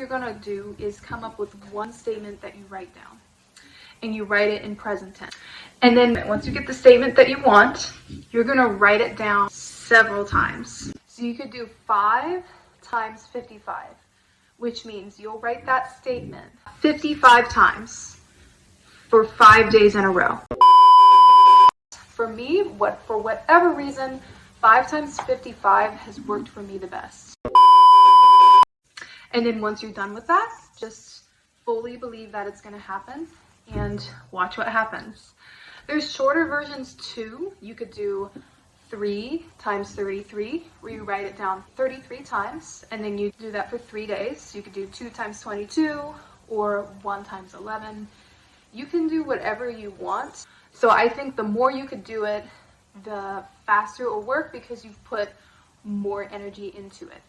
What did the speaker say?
you're going to do is come up with one statement that you write down. And you write it in present tense. And then once you get the statement that you want, you're going to write it down several times. So you could do 5 times 55, which means you'll write that statement 55 times for 5 days in a row. For me, for whatever reason, 5 times 55 has worked for me the best. And then once you're done with that, just fully believe that it's going to happen and watch what happens. There's shorter versions too. You could do 3 times 33, where you write it down 33 times, and then you do that for 3 days. You could do 2 times 22 or 1 times 11. You can do whatever you want. So I think the more you could do it, the faster it will work because you've put more energy into it.